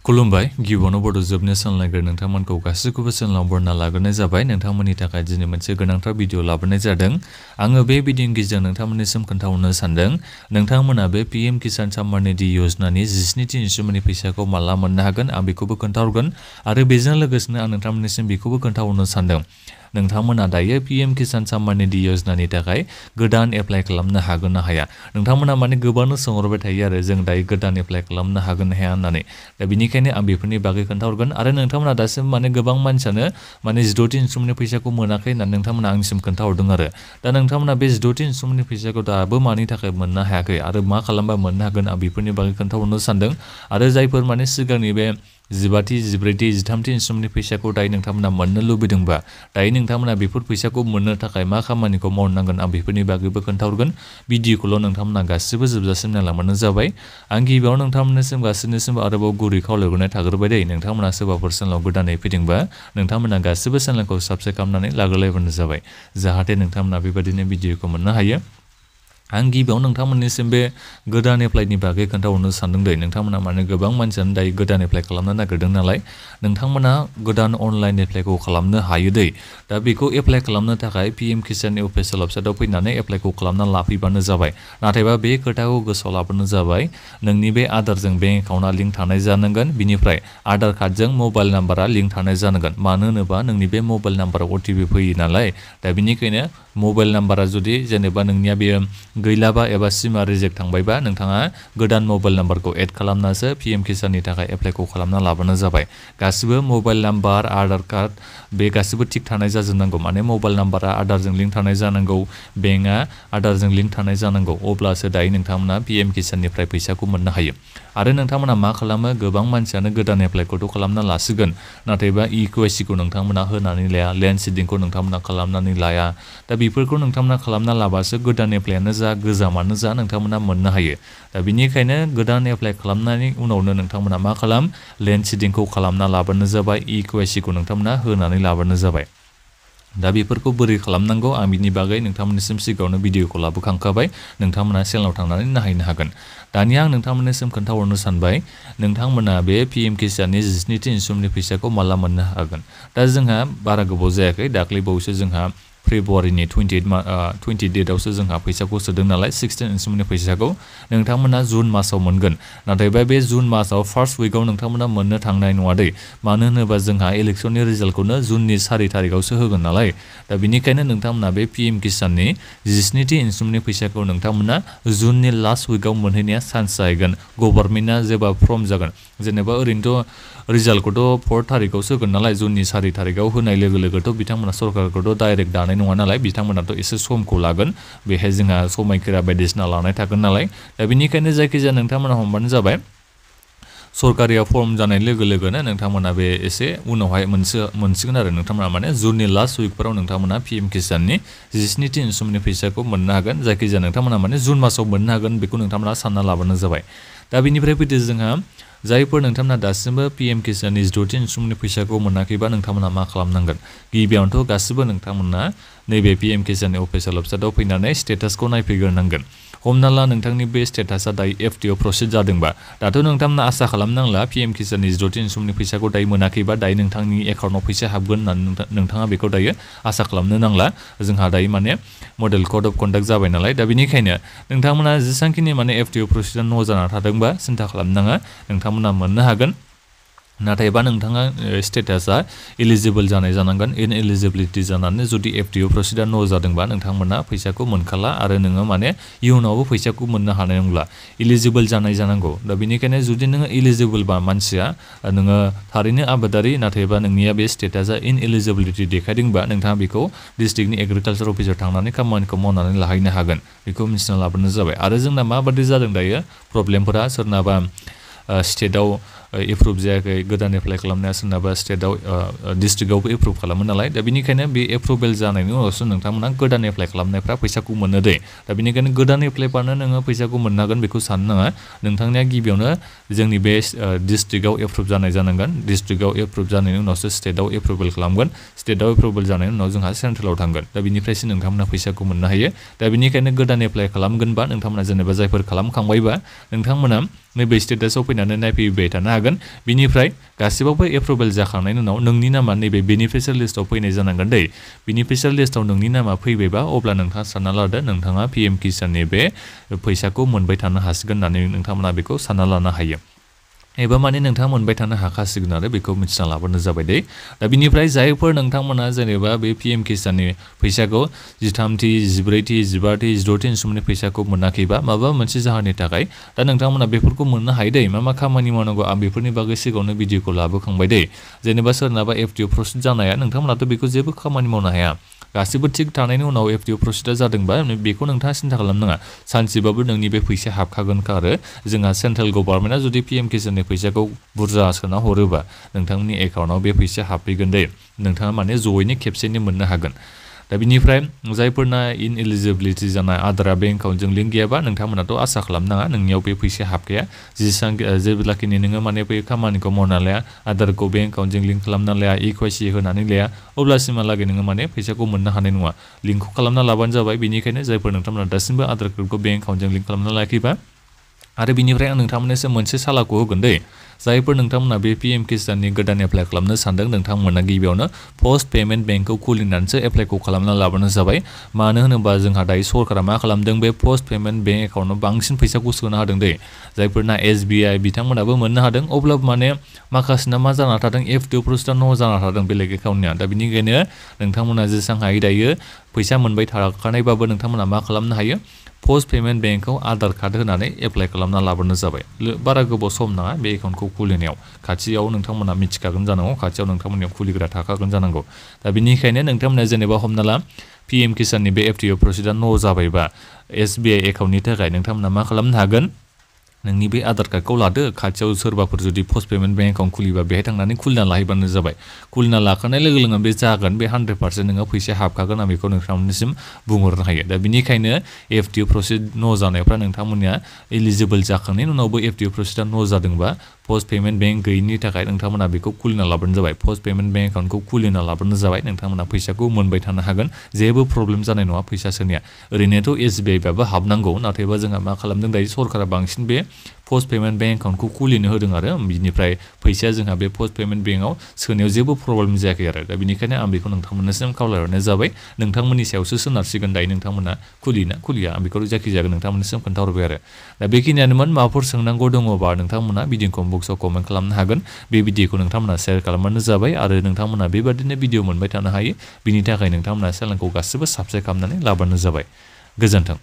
खुलुमबाय गिबियावनो बड' जोबनो सोलोंनायग्रा नोंथांमोनखौ गासैखौबो सोलोंनायाव बरना लाग्रोनाय जाबाय। नोंथांमोननि थाखाय दिनै मोनसे गोनांथार भिडिअ लाबोनाय जादों। आङो बे भिडिअनि गेजेरजों नोंथांमोननिसिम खोन्थाहरनो सानदों नोंथांमोना बे पीएम किसान सम्मान निधि योजनानि 17थि इनस्टलमेन्टनि फैसाखौ माला मोननो हागोन आं बेखौबो खोन्थाहरगोन आरो बेजों लोगोसेनो आं नोंथांमोननिसिम बेखौबो खोन्थाहरनो सानदों नोंथांमोना दायो पीएम किसान सम्मान निधि योजनानि थाखाय गोदान एप्लाइ खालामनो हागोन ना हाया। नोंथांमोना माने गोबांनो सोंहरबाय थायो आरो जों दायो गोदान एप्लाइ खालामनो हागोन ना हाया होननानै। दा बेनिखायनो आं बेफोरनि बागै खोन्थाहरगोन आरो नोंथांमोना दासिम माने गोबां मानसियानो माने 17थि इनस्टलमेन्टनि फैसाखौ मोनाखै होननानै नोंथांमोना आंनिसिम खोन्थाहरदों आरो दा नोंथांमोना बे 17थि इनस्टलमेन्टनि फैसाखौ दाबो मानि थाखाय मोननो हायाखै आरो मा खालामबा मोननो हागोन आं बेफोरनि बागै खोन्थाहरनो सानदों आरो जायफोर माने सिगांनि बे 15थि 14थि 13थि इनस्टलमेन्टनि फैसाखौ दायो नोंथांमोना मोननो लुबैदोंबा दायो नोंथांमोना बेफोर फैसाखौ मोननो थाखाय मा खामानिखौ मावनांगोन आं बेफोरनि बागैबो खोन्थाहरगोन। भिडिअखौल' नोंथांमोना गासिबो जोबजासिम नायलांबानो जाबाय। आं गिबियाव नोंथांमोननिसिम गासैनिसिम आरोबाव गुरै खावलायहरनाय थाग्रोबाय दे नोंथांमोना सोरबाफोर चेनेलाव गोदानै फैदोंबा नोंथांमोना गासिबो चेनेलखौ साबस्क्राइब खालामनानै लाग्रोलायबानो जाबाय जाहाथे नोंथांमोना बेबायदिनो भिडिअखौ मोननो हायो। आं गिबियाव नोंथांमोननिसिम बे गोदान एप्लाइनि बागै खोन्थाहरनो सानदों दे नोंथांमोना माने गोबां मानसियानो दायो गोदान एप्लाइ खालामनो नागिरदों नालाय नोंथांमोना गोदान अनलाइन एप्लाइखौ खालामनो हायो दै। दा बेखौ एप्लाइ खालामनो थाखाय पीएम किसाननि अफिसियेल वेबसाइटआव फैनानै एप्लाइखौ खालामना लाफैबानो जाबाय। नाथायबा बे खोथाखौ गोसोआव लाबोनो जाबाय नोंनि बे आधारजों बेंक एकाउन्टआ लिंक थानाय जानांगोन बिनिफ्राय आधार कार्डजों मबाइल नाम्बारा लिंक थानाय जानांगोन। मानो होनोबा नोंनि बे मबाइल नाम्बाराव ओटिपि फैयो नालाय दा बेनिखायनो मबाइल नाम्बारा जुदि जेनेबा नोंनिया बेयो गैलाबा एबा सिमा रिजेक्ट थांबायबा नोंथाङा गोदान मबाइल नाम्बारखौ एड खालामनासो पीएम किसाननि थाखाय एप्लाइखौ खालामना लाबानो जाबाय। गासिबो मबाइल नाम्बार आधार कार्ड बे गासिबो थिग थानाय जाजोबनांगौ माने मबाइल नाम्बारा आधारजों लिंक थानाय जानांगौ बेंकआ आधारजों लिंक थानाय जानांगौ अब्लासो दायो नोंथांमोना पीएम किसाननिफ्राय फैसाखौ मोननो हायो। आरो नोंथांमोना मा खालामो गोबां मानसियानो गोदान एप्लाइखौथ' खालामना लासिगोन नाथायबा इक्वेसिखौ नोंथांमोना होनानै लाया लेन्ड सिडिंखौ नोंथांमोना खालामनानै लाया। दा बेफोरखौ नोंथांमोना खालामना लाबासो गोदान एप्लाइआनो जा गोजामानो जा नोंथांमोना मोननो हायो। दा बेनिखायनो गोदान एप्लाइ खालामनायनि उनावनो नोंथांमोना मा खालाम लेन्ड सिडिंखौ खालामना लाबानो जाबाय इक्वेसिखौ नोंथांमोना होनानै लाबानो जाबाय। दा बेफोरखौ बोरै खालामनांगौ आं बिनि बागै नोंथांमोननिसिम सिगाङावनो भिडिअखौ लाबोखांखाबाय नोंथांमोना चेनेलाव थांनानै नायहैनो हागोन। दानिया आं नोंथांमोननिसिम खोन्थाहरनो सानबाय नोंथांमोना बे पीएम किसाननि 17थि इनस्टलमेन्टनि फैसाखौ माला मोननो हागोन। दा जोंहा बारा गोबाव जायाखै दाख्लै बावैसो जोंहा फेब्रुवारिनि 20 डेटआवसो जोंहा फैसाखौ सोदों नालाय 16 इनस्टलमेन्टनि फैसाखौ नोंथांमोना जुन मासाव मोनगोन। नाथायबा बे जुन मासाव फार्स्ट उइकआव नोंथांमोना मोननो थांनाय नङा दै मानो होनोबा जोंहा इलेक्सननि रिजाल्टखौनो जुननि 4 तारिखआवसो होगोन नालाय दा बेनिखायनो नोंथांमोना बे पीएम किसाननि 17थि इनस्टलमेन्टनि फैसाखौ नोंथांमोना जुननि लास्ट उइकआव मोनहैनाया चान्स जाहैगोन। गभर्नमेन्टआ जेब्ला फर्म जागोन जेनेबा ओरैनोथ' रिजाल्टखौथ' 4 तारिखआवसो होगोन नालाय जुननि 4 तारिखआव होनाय लोगो लोगोथ' बिथांमोना सरकारखौथ' डाइरेक्ट दानाय नङा नालाय बिथांमोनाथ' एसे समखौ लागोन बेहाय जोंहा समायखिरा बायदिसिना लानाय थागोन नालाय दा बेनिखायनो जायखिजाया नोंथांमोना हमबानो जाबाय सरकारिया फर्म जानाय लोगो लोगोनो नोंथांमोना बे एसे उनावहाय मोनसिगोन आरो नोंथांमोना माने जुननि लास्ट उइकफोराव नोंथांमोना पीएम किसाननि 17थि इनस्टलमेन्टनि फैसाखौ मोननो हागोन। जायखिजाया नोंथांमोना माने जुन मासाव मोननो हागोन बेखौ नोंथांमोना सानना लाबानो जाबाय। दा बेनिफ्राय फैदो जोंहा जायफोर नोंथांमोना दासिमबो पीएम किसाननि 17थि इनस्टलमेन्टनि फैसाखौ मोनाखैबा नोंथांमोना मा खालामनांगोन। गिबियावनोथ' गासिबो नोंथांमोना नैबे पीएम किसाननि अफिसियेल वेबसाइटआव फैनानै स्टेटासखौ नायफैग्रोनांगोन। हमना ला नोंथांनि बे स्टेटासआ दायो एफटिअ प्रसेस जादोंबा दाथ' नोंथांमोना आसा खालामनांला पीएम किसाननि 17थि इनस्टलमेन्टनि फैसाखौ दायो मोनाखैबा दायो नोंथांनि एकाउन्टआव फैसा हाबगोन होननानै नोंथाङा बेखौ दायो आसा खालामनो नांला। जोंहा दायो माने मडेल कड अफ कन्डाक्ट जाबाय नालाय दा बेनिखायनो नोंथांमोना जेसांखिनि माने एफटिअ प्रसेसआ न' जाना थादोंबा सिन्था खालामनाङा नोंथांमोना मोननो हागोन। नाथायबा नोंथाङा स्टेटासआ इलिजिबल जानाय जानांगोन इनएलिजिबिलिटि जानानै जुदि एफटिअ प्रसेसआ न' जादोंबा नोंथांमोना फैसाखौ मोनखाला आरो नोङो माने इयुनावबो फैसाखौ मोननो हानाय नंला इलिजिबल जानाय जानांगौ। दा बेनिखायनो जुदि नोङो इलिजिबलबा मानसिया नोङो थारैनो आबादारि नाथायबा नोंनिया बे स्टेटासआ इनएलिजिबिलिटि देखायदोंबा नोंथाङा बेखौ डिस्ट्रिक्टनि एग्रिकालचार अफिसाव थांनानै खामानिखौ मावनानै लाहैनो हागोन बेखौ मिन्थिना लाबोनो जाबाय। आरो जोंना माबादि जादों दायो प्रब्लेमफोरा सोरनाबा स्टेटआव एप्रुभ जायाखै गोदान एप्लाइ खालामनाया सोरनाबा स्टेटआव डिस्ट्रिक्टआवबो एप्रुभ खालामो नालाय दा बेनिखायनो बे एप्रुभेल जानायनि उनावसो नोंथांमोना गोदान एप्लाइ खालामनायफ्रा फैसाखौ मोनो दे। दा बेनिखायनो गोदान एप्लाइबानो नोङो फैसाखौ मोननो हागोन बेखौ साननो नाङा। नोंथांनिया गिबियावनो जोंनि बे डिस्ट्रिक्टआव एप्रुभ जानाय जानांगोन डिस्ट्रिक्टआव एप्रुभ जानायनि उनावसो स्टेटआव एप्रुभेल खालामगोन स्टेटआव एप्रुभेल जानायनि उनाव जोंहा सेन्ट्रेलाव थांगोन दा बेनिफ्रायसो नोंथांमोना फैसाखौ मोननो हायो। दा बेनिखायनो गोदान एप्लाइ खालामगोनबा नोंथांमोना जेनेबा जायफोर खालामखांबायबा नोंथांमोना नैबे स्टेटासआव फैनानै नायफैबाय थानो हागोन हागोन बिनिफ्राय गासिबावबो एप्रुभेल जाखांनायनि उनाव नोंनि नामा नैबे बेनिफिशियारि लिस्टआव फैनाय जानांगोन दै बेनिफिशियारि लिस्टआव नोंनि नामा फैबायबा अब्ला नोंथाङा सानना लादो नोंथाङा पिएम किसाननि बे फैसाखौ मोनबाय थानो हासिगोन होननानै नोंथांमोना बेखौ सानना लानो हायो एबा माने नोंथाङा मोनबाय थानो हाखासिगोन आरो बेखौ मिथिना लाबानो जाबाय दे दा बिनिफ्राय जायफोर नोंथांमोना जेनेबा बे पिएम किसाननि फैसाखौ 13थि 14थि 15थि 16थि इनस्टलमेन्टनि फैसाखौ मोनाखैबा माबा मोनसे जाहोननि थाखाय दा नोंथांमोना बेफोरखौ मोननो हायो दे मा खामानि मावनांगौ आं बेफोरनि बागै सिगाङावनो भिडिअखौ लाबोखांबाय दे जेनेबा सोरनाबा एफडिअ प्रसेस जानाया नोंथांमोनाथ' बेखौ जेबो खामानि मावनो हाया गासिबो थिग थानायनि उनाव एफडिअ प्रसेसआ जादोंबा बेखौ नोंथाङा सिन्था खालामनाङा सानसेबाबो नोंनि बे फैसा हाबखागोनखा आरो जोंहा सेन्ट्रेल गभर्नमेन्टआ जुदि पिएम किसाननि फैसाखौ बुरजा सोना हरोबा नोंथांनि एकाउन्टआव बे फैसा हाबफैगोन दे नोंथाङा माने जयैनो खेबसेनो मोननो हागोन दा बिनिफ्राय जायफोरना इनएलिजिबिलिटि जानाय आदारा बेंक एकाउन्टजों लिंक गैयाबा नोंथांमोनाथ' आसा खालामनाङा नोंनियाव बे फैसा हाबखाया जेब्लाखिनि नोङो माने बे खामानिखौ मावना लाया आदारखौ बेंक एकाउन्टजों लिंक खालामना लाया इक्वाइसि होनानै लाया अब्लासिमहालागै नोङो माने फैसाखौ मोननो हानाय नङा लिंकखौ खालामना लाबानो जाबाय बेनिखायनो जायफोर नोंथांमोना दासिमबो आधार कार्डखौ बेंक एकाउन्टजों लिंक खालामना लायाखैबा आरो बिनिफ्राय आं नोंथांमोननिसिम मोनसे सालाखौ होगोन दे जायफोर नोंथांमोना बे पिएम किसाननि गोदान एप्लाइ खालामनो सानदों नोंथांमोना गिबियावनो पस्ट पेमेन्ट बेंकखौ खुलिनानैसो एप्लाइखौ खालामना लाबानो जाबाय मानो होनोबा जोंहा दायो सरकारा मा खालामदों बे पस्ट पेमेन्ट बेंक एकाउन्टआव बांसिन फैसाखौ सोनो हादों दे जायफोरना एसबिआइ बिथांमोनाबो मोननो हादों अब्लाबो माने माखासेना मा जाना थादों एफडिअ प्रसेसआ न' जाना थादों बेलेग एकाउन्टनिया दा बिनिखायनो नोंथांमोना जेसेबां हायो दायो फैसा मोनबाय थाखानायबाबो नोंथांमोना मा खालामनो हायो पस्ट पेमेन्ट बेंकआव आधार कार्ड होनानै एप्लाइ खालामना लाबोनो जाबाय बारा गोबाव सम नाङा बे एकाउन्टखौ खुलिनायाव खाथियाव नोंथांमोना मिथिखागोन जानांगौ खाथियाव नोंथांमोननियाव खुलिग्रा थाखागोन जानांगौ दा बिनिखायनो नोंथांमोना जेनेबा हमना ला पिएम किसाननि बे एफडिअ प्रसेसआ न' जाबायबा एसबिआइ एकाउन्टनि थाखाय नोंथांमोना मा खालामनो हागोन नोंनि बे आधार कार्डखौ लादो खाथियाव सोरबाफोर जुदि पस्ट पेमेन्ट बेंक एकाउन्ट खुलिबा बेहाय थांनानै खुलिना लाहैबानो जाबाय खुलिना लाखानाय लोगो लोगो बे जागोन बे 100% नोङो फैसा हाबखागोन आं बेखौ नोंथांमोननिसिम बुंहरनो हायो दा बिनिखायनो एफडिअ प्रसेस न' जानायफ्रा नोंथांमोननिया एलिजिबोल जाखांनायनि उनावबो एफडिअ प्रसेसआ न' जादोंबा पस्ट पेमेन्ट बेंक गैयिनि थाखाय नोंथांमोना बेखौ खुलिना लाबानो जाबाय पस्ट पेमेन्ट बेंक एकाउन्टखौ खुलिना लाबानो जाबाय नोंथांमोना फैसाखौ मोनबाय थानो हागोन जेबो प्रब्लेम जानाय नङा फैसा सोनाया ओरैनोथ' एसबिआइबाबो हाबनांगौ नाथायबा जोंहा मा खालामदों दायो सरकारा बांसिन बे पस्ट पेमेन्ट बेंक एकाउन्टखौ खुलिनो होदों आरो बिनिफ्राय फैसाया जोंहा बे पस्ट पेमेन्ट बेंकआव सोनायाव जेबो प्रब्लेम जायाखै आरो दा बिनिखायनो आं बेखौ नोंथांमोननिसिम खावलायहरनाय जाबाय नोंथांमोननि सायावसो सोनारसिगोन दायो नोंथांमोना खुलिना खुलिया आं बेखौ जायखिजाया नोंथांमोननिसिम खोन्थाहरबाय आरो दा बेखिनियानोमोन माबाफोर सोंनांगौ दङबा नोंथांमोना भिडिअखौ बक्सआव कमेन्ट खालामनो हागोन बे भिडिअखौ नोंथांमोना शेयार खालामबानो जाबाय आरो नोंथांमोना बेबादिनो भिडिअ मोनबाय थानो हायो बिनि थाखाय नोंथांमोना चेनेलखौ गासिबो साबस्क्राइब खालामनानै लाबानो जाबाय गोजोन्थों